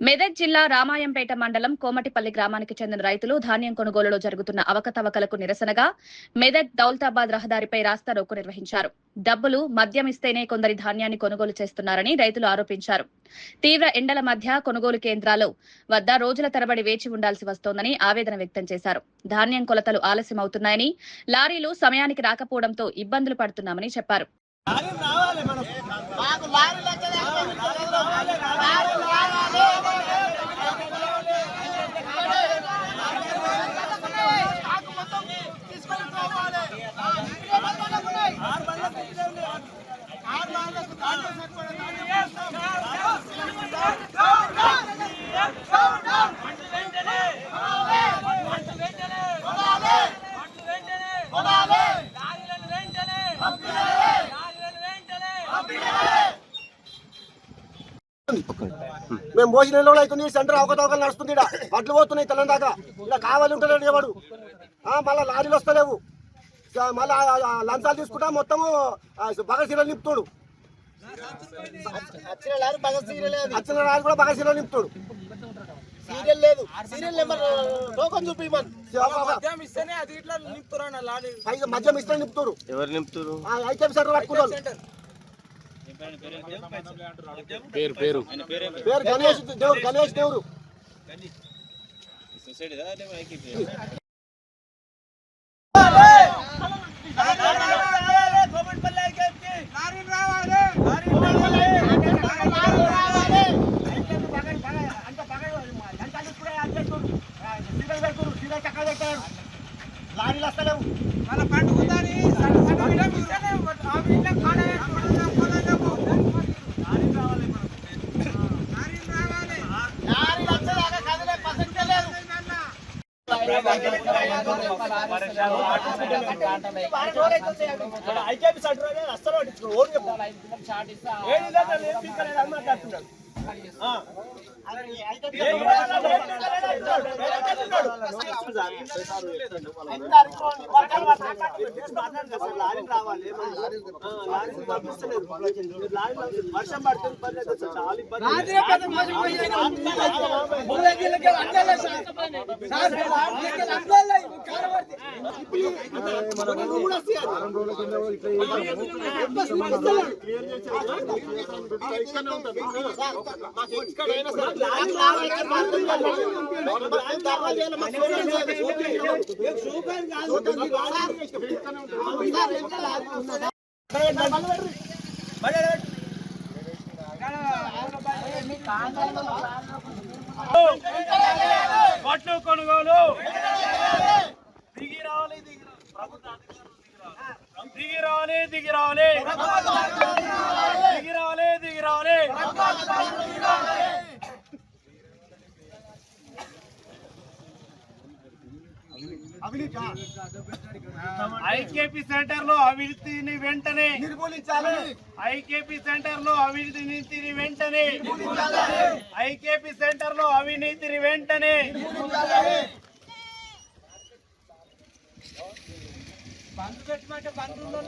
మెదక్ జిల్లా రామాయంపేట మండలం కోమటిపల్లి గ్రామానికి చెందిన రైతులు ధాన్యం కొనుగోలులో జరుగుతున్న అవకతవకలకు నిరసనగా మెదక్ దౌలతాబాద్ రహదారిపై రాస్తారోకో నిర్వహించారు. డబ్బులు మద్యం ఇస్తేనే కొందరి ధాన్యాన్ని కొనుగోలు చేస్తున్నారని రైతులు ఆరోపించారు. తీవ్ర ఎండల మధ్య కొనుగోలు కేంద్రాల వద్ద రోజుల తరబడి వేచి ఉండాల్సి వస్తోందని ఆవేదన వ్యక్తం చేశారు. ధాన్యం కొలతలు ఆలస్యమవుతున్నాయని, లారీలు సమయానికి రాకపోవడంతో ఇబ్బందులు పడుతున్నామని చెప్పారు. మేము భోజనంలో అవుతుంది. సెంటర్ అవకతవకలు నడుస్తుంది. వడ్లు పోతున్నాయి తెల్లం దాకా. ఇలా కావాలి ఉంటలేడు ఎవడు. మళ్ళీ లారీలు వస్తలేవు. మళ్ళీ లంచాలు తీసుకుంటా మొత్తము బగసీరలు నింపుతాడు. వచ్చిన లారీ కూడా బగసీరలు నింపుతాడు. సీరియల్ లేదు. సీరియల్ నెంబర్ టోకన్ చూపిమని మద్యం ఇస్తే నింపుతారు. ఎవరు నింపుతారు? ఐటమ్ సెంటర్ పట్టుకున్నారు. పేరు గణేష్ దేవుడు. లారీలు వస్తలేవు. మన పండుగ వర్షం పడుతుంది. పట్టు కొనుగోలు దిగి రావాలి. ఐకేపీ సెంటర్ లో అవినీతిని వెంటనే నిర్మూలించాలి. ఐకేపీ సెంటర్ లో అవినీతిని వెంటనే ఐకేపీ సెంటర్ లో అవినీతిని వెంటనే బంధు పెట్టమంటే బంధువులు